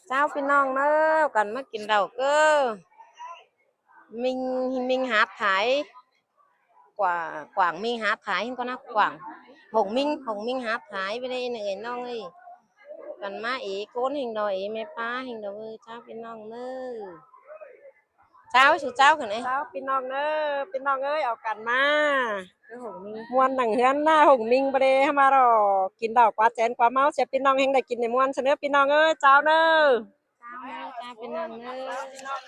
เจ้าพี่น้องเนอะกันมากินเราก็mình hạt thái quảng mình hạt thái không có nắp quảng hồng minh hạt thái bên đây nàyน้องơiกันมาอีโกนhình đòi ý mẹ pa hình đòiเจ้าพี่น้องเนอะเจ้าชูเจ้ากันเลยเจ้าพี่น้องเนอะพี่น้องเอ้ยเอากันมาม้วนหนังเฮือนหน้าหงมิงประเดี๋ยวมาหรอกินดอกกว่าแจนกว่าเมาเสียพี่น้องเฮงได้กินในม้วนเสนอพี่น้องเอ้ยเจ้าเนอะเจ้าพี่น้องเนอะ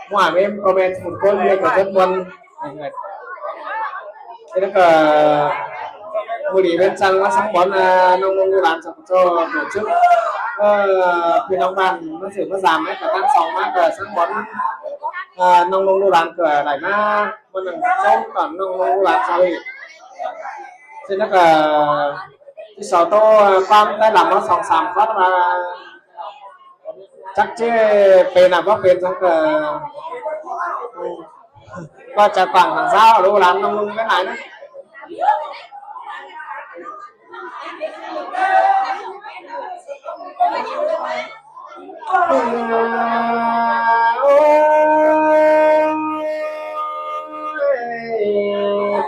ngoài em comment một con việc của rất quân thế đó là mùi đi bên trong nó sáng bón nông nông làm cho tổ chức khuyên nông bàn nó xử nó giảm ấy cả tăng sòng mát và sáng bón nông nông làm cửa lại na con đằng trong còn nông nông làm sao thì thế đó là cái sáu tô con đã làm nó sòng sàm phát mà chắc chứเป็นnào cóเป็นxongก็จะฝั่งทางเช้าดูร้านน้องลุงcái này nữa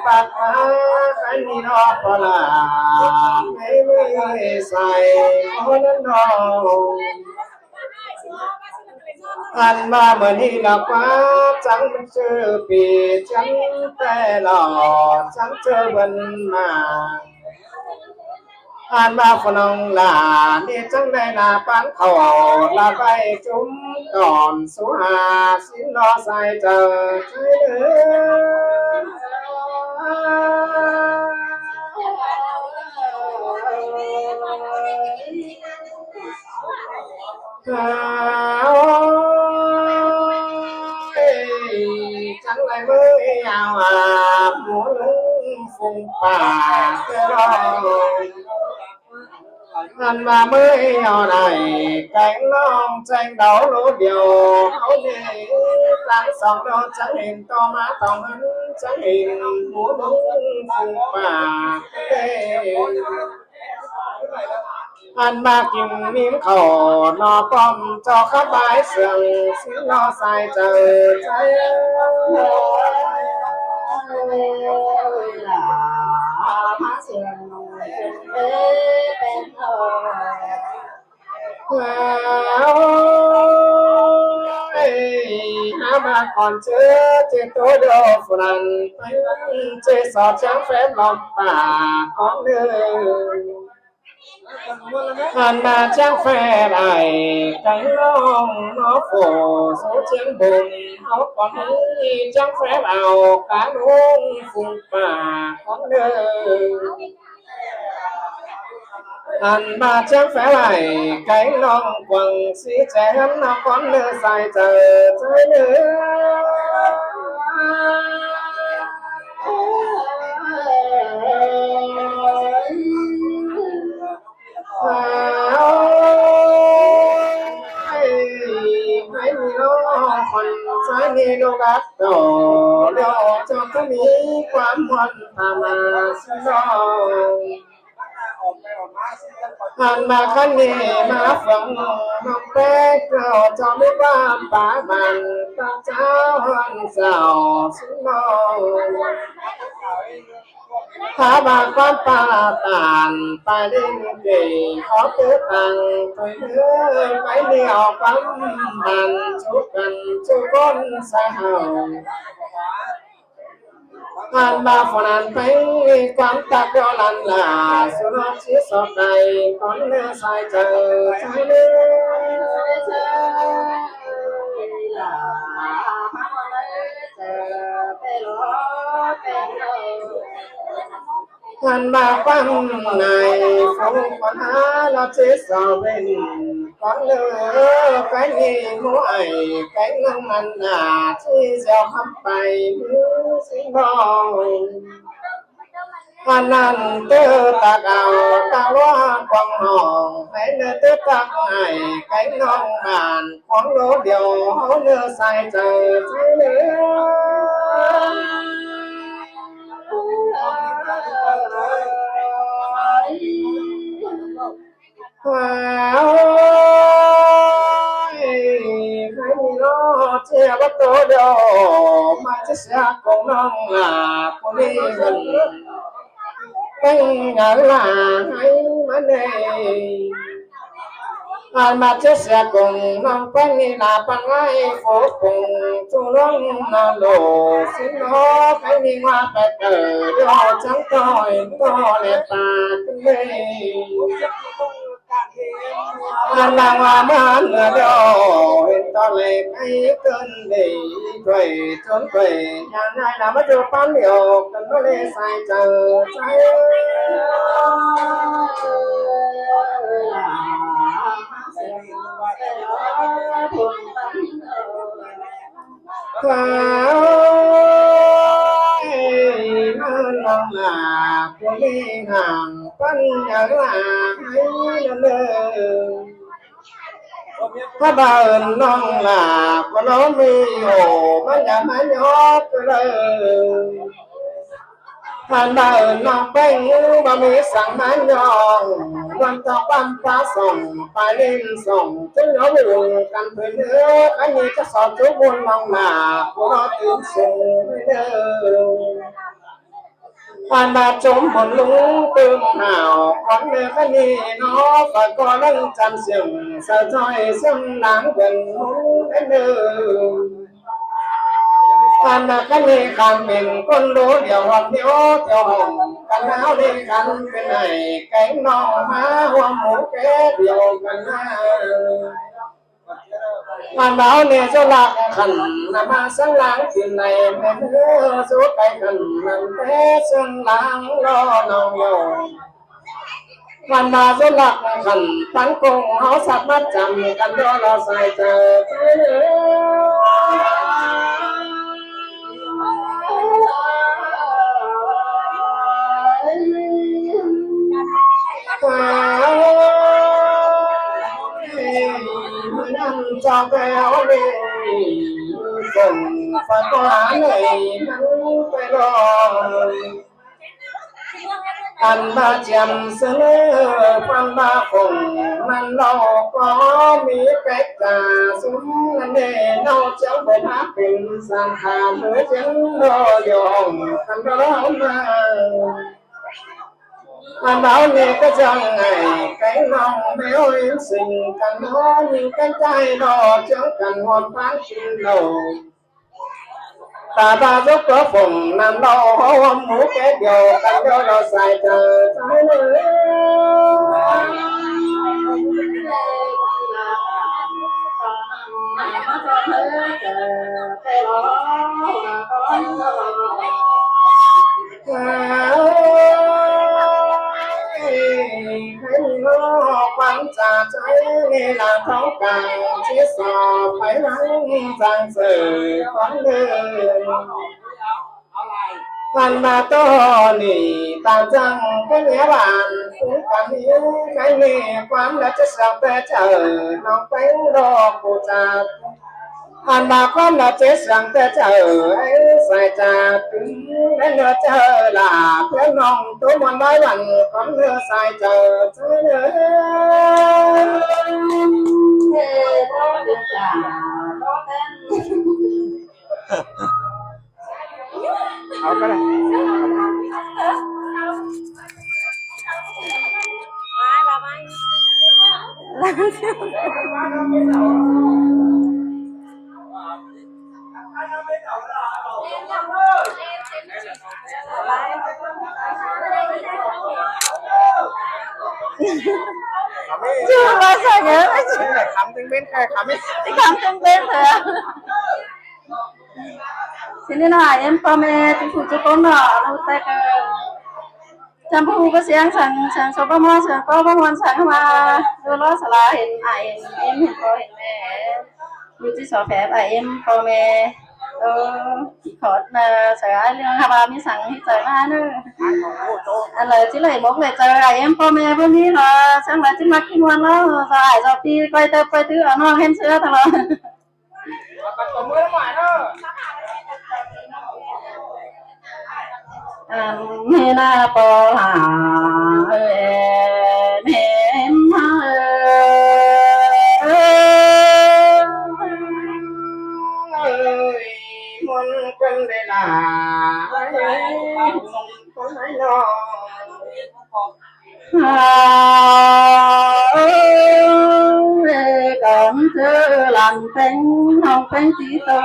Phật cái gì đó có là mấy mươi xài có đến đâu anh ba mình đi là quá trắng chưa vì trắng tê lò trắng chưa bên mà anh ba phần ông là đi trắng đây là bán khẩu là vay chúng còn số hà xin lo sai chờ trái trắng lại mới ảo muốn phùng bà rồi anh mà mới nhỏ này cánh long tranh đấu lúa điều áo gì láng sòng đó trắng hình to má tòng hắn trắng hình muốn phùng bà anh ba kim miếng khổ nó bom cho các bãi sườn xin lo sai trời trái là má sườn bên mà còn chưa trên tối đồ phụ lần chơi sọt trắng phép lòng bà có nơi anh mà chắc phê này cánh long nó phổ số chiến bùn áo còn đi chắc phép ảo cá nuông phùng bà con nơi anh mà chắc phép này cánh long quần xí chén nó con nơi dài chờ trái nữa hãy nhớ phần trái đi đâu đắt đổ đâu cho cái mỹ quán huân tham xin rồi hàn mà khăn đi má phẳng nông tết rồi cho mấy ba bá bàn ta cháu hơn giàu xin rồi thả bà con ta tàn ta đi về khó tứ tàng tôi nhớ phải đeo cắm bàn chú cần chú con xa hào anh ba phần anh thấy quán ta cho lần là số nó chỉ sọt này con đưa sai chờ trái đưa anh ba quán này không còn há nó chết sao bên con lỡ cái gì mỗi cái ngân ăn là chỉ gieo khắp bài mưa xin rồi anh ăn tơ ta gạo ta loa quăng hòn hãy nơi tơ ta này cái non bàn quăng lỗ điều hấu nơ sai trời ว้าวใครมีโลเจ้าวัตโตเดียวมันจะเสียของน้องหลาคนนี้มันเป็นงานหลาให้มันเองมาจะเสียกงน้องเป็นนี่ลาปังไงโฟกงจุลงนาโลสิโลเป็นนี่ว่าไปเกิดเดี๋ยวจังต่อยต่อเลยปากเลยมันนางว่ามันเดียวเห็นตอนเล็กไอ้เกินดีช่วยจนช่วยอย่างไรนะมาดูปั้นเดียวกันก็เลยใส่เจอใจข้าวมันลองลาคนนี้ห่างปั้นอย่างลาให้เดินถ้าบ้านน้องลาก็น้องมีโอ้มันอย่ามาหยอกเลยผ่านบ้านน้องเป็นบ่มีสั่งมันยองวันต่อวันฟ้าส่องไปเล่นส่องจนเหลือบุญกันเพื่อนเนื้ออันนี้จะสอนทุกบุญน้องลาก็รอตื่นสูงไม่เดินผ่านมาจมบนลุงตื่นหาวคนเนื้อกันนี่น้อฝากก็นั่งจำเสียงสะท้อยซึ่งหลังเป็นมุ้งเดินผ่านมากันนี่ข้างเป็นคนรู้เดี๋ยววันเดียวเที่ยวห้องกันหนาวดีกันเป็นไหนไก่นอมาหัวหมูแก่เดียวกันนะมันเบาเนี่ยจะหลักขันนำมาสังหลังขึ้นในแม่เนื้อสู้ไก่ขันนั่นแท้สังหลังรอน้องโยมันมาจะหลักขันตั้งกงเขาสับมัดจำกันรอเราใส่เจอจอมแก้วเลยส่งฝันก็หาเลยนั้นไปรออันมาจำเสนอฟังมาคงมันเราก็มีเป็ดจ่าซุ้มนั่นเองเราจะไปหาเป็นสังขารเพื่อจึงรอยองทำร้องมามันเอาเนี่ยก็จังไงไก่น้องไม่เอาสิ่งกันน้องยิ่งกันใจรอจังกันหอดพันกินเราตาตาทุกตัวฝงนั่นเราหัวหมูแก่เดียวกันเดียวเราใส่เจอใจความจ่าใจนี่ละเขากันที่สอบไปหลังจังสื่อของเดินพันมาโตนี่ตามจังก็เนี้ยบานคุ้มกันนี้ใครมีความและจะสับแต่เจอน้องเป็นรอกูจับผ่านมาความและจะสั่งแต่เจอไอ้ใส่จ่าถึงได้เนื้อเจอล่ะเพื่อนน้องตัวมันได้วันของเนื้อใส่เจอเจอเอาก็ได้chưa bao giờ nhớ khám tiếng bên khai khám ấy đi khám trong bên thôi à. Xin nên hỏi emพ่อแม่ที่ผู้จะก้มหล่อเราแต่ก็จำผู้ก็เสียงสั่งสบมสั่งก็บางวันสั่งมาดูล้อสลาเห็นไอเอ็มเห็นพ่อเห็นแม่อยู่ที่สอแผลไอเอ็มพ่อแม่chỉ khó là sẽ liên hệ bà mới sẵn hết trời mà nữa anh lời chỉ lấy một lời trời này emพ่อแม่พวกนี้là sáng lại chỉ mặc cái ngoan đó rồi rồi đi quay thứ ở nó hem sữa thằng rồi nghe là bò hả em con nói lo còn thơ làm phanh không phanh chỉ tơ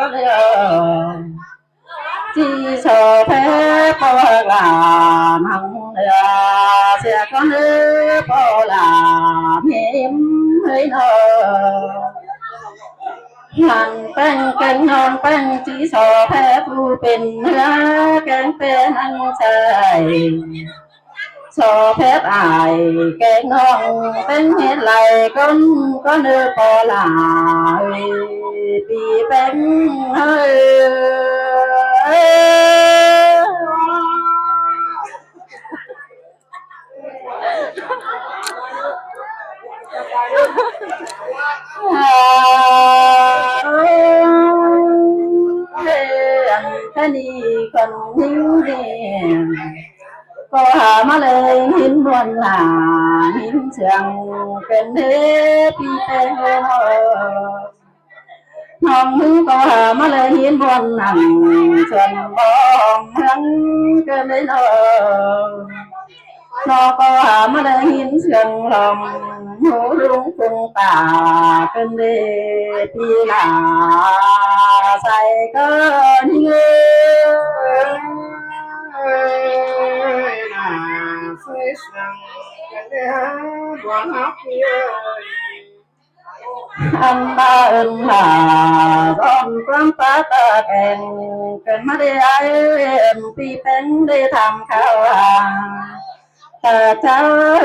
chỉ sợ phép làm hằng sẽ có nước làm hiểm hơi nở hằng phanh canh non phanh chỉ sợ phépเป็นcanh phanh ăn say cho phép ai cái ngon tên hết lại con nơi bỏ lại vì bên hơi cái đi còn những gì có hà mà lên hiến buồn là hiến trường cần thế pi tên hồng hứng có hà mà lên hiến buồn nặng trường bom hứng cơn đấy nó có hà mà lên hiến trường lòng hú đúng cùng tà cơn đấy pi là say cơn như phê sang cái đoàn hát anh ba ơn là con quan ta ta kèn cần mà đi ai em pi pen đi tham khảo ta cháu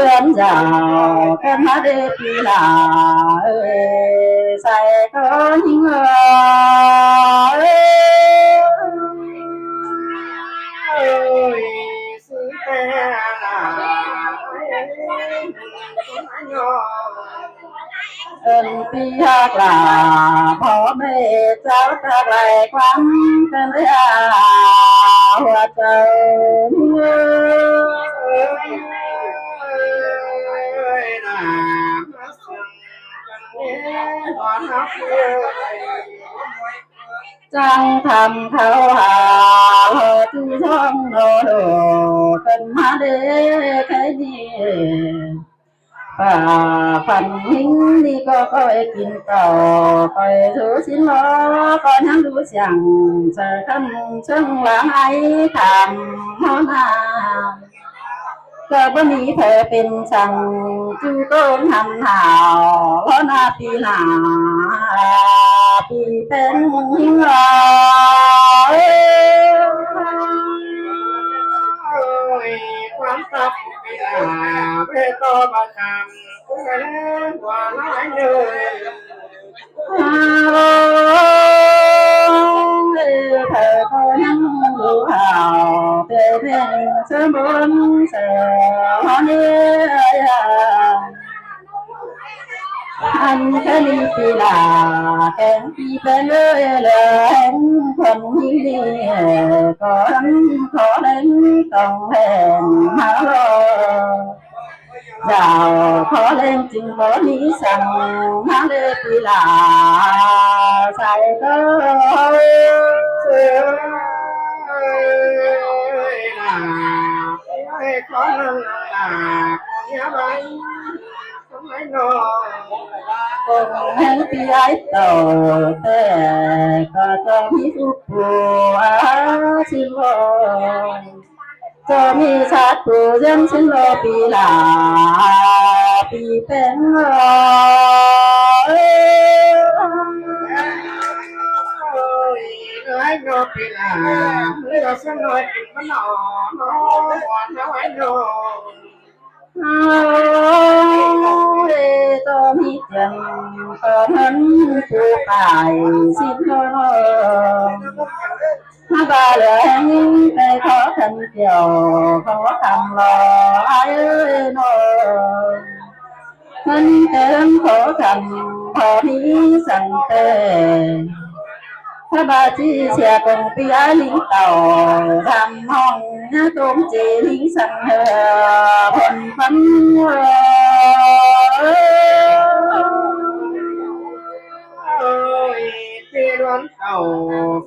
em giàu cần mà đi pi là sai có những ơi sư te là ơn pi hát làพ่อแม่เจ้าตะไลความกันเลยหัวใจจังทำเขาหาจูช่องโนโดกันมาเด้แค่นี้phần hình đi cóกินต่อไปถือสินล้อก็ทั้งดูเสียงเจอคำเชิงหลังไอ้ทำหัวหน้าก็บ่มีเธอเป็นช่างจูต้นทำหาวเพราะหน้าปีหนาปีเป็นหิ้งรอความตับเวทประจำก็แล้วว่าหลายเลยเธอก็ยังรู้ข่าวเป็นเสมอเสือเนี่ยอันแค่นี้ปีลาแกงปีเป็นเลยคนนี้ก็ขอเล่นต้องแห่งหาโลดาวขอเล่นจริงบ่นี้สั่งหาเลยปีลาใส่ก็เสือให้ขอนั่งอย่าไปทำไมนอน cùng hẹn khi ấy tàu thế có cho mi phúc phù xin lỗi cho mi sát phù dân xin lỗi vì là vì bên nói nó bị là nó sẽ nói chuyện nó phải rồi tôi mi chân còn hơn phù phải xin lỗi ba lần tay khó khăn chiều khó khăn lo ai ơi nồi thân tên khó khăn khó mi sẵn têถ้าบาจีเสียคงปีอาลิงเต่าทำห้องต้มจีลิงสังเหือผลพันที่ร้อนเต่า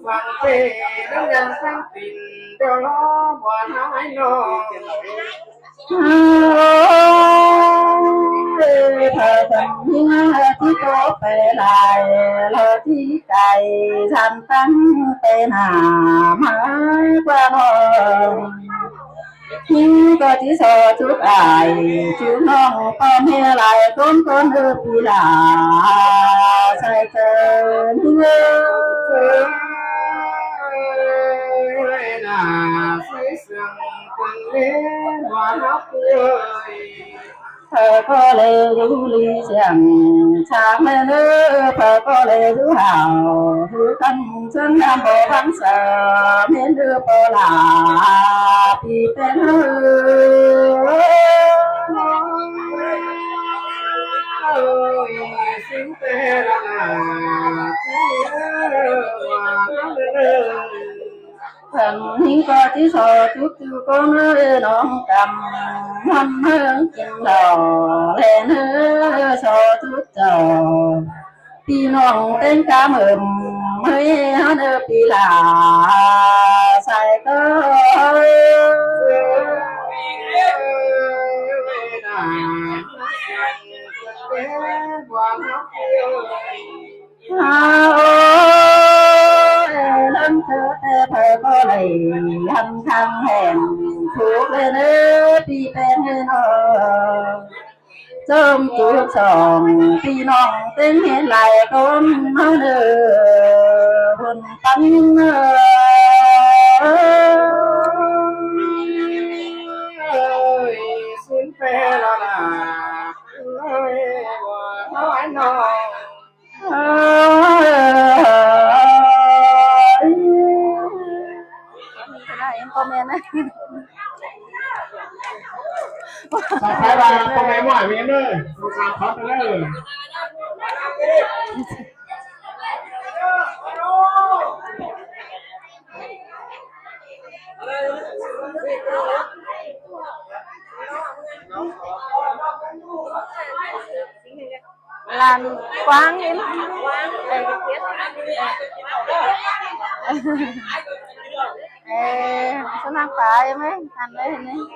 ฟังเพลงน้ำยังฟังปิ่นเดี๋ยวรอบ่หายน้อง เธอทำเนื้อที่โตไปลายเลอที่ไก่ฉันตั้งเป็นหาไม้กว่าน้องที่ก็ที่สอทุกอายชื่อน้องพ่อแม่หลายคนคนเออปีลาใส่เธอเนื้อ น่าสวยเสียงคนเล่นว่ารักเอ่ย เธอก็เลยรู้ลีเสียงชาเมื่อเนื้อเธอก็เลยรู้ห่าวรู้กันฉันนำโบพังเสอเมื่อเดือโปลาพี่เป็นเอเอ้ยสิ่งเตระนาที่ว่ารักเอ่ย thần hiến có tí sò chút chú có nơi non cầm hâm hương chim đò lên hơ sò chút trò pi non tên cá mượm mới hết pi là sai cơ lâm thơ thơ có lầy hâm thăng hèn thuốc lên pi tên nó chôm chuột sòng pi non tên hiện lại con nó hồn tánh ơi xin phê là ơi nói nói em comment đấy ต่อไปว่าคอมเมนต์หน่อยเว้นเลยดูการพัดไปเลย làm quán em ê số năm phải em ấy thành đấy hình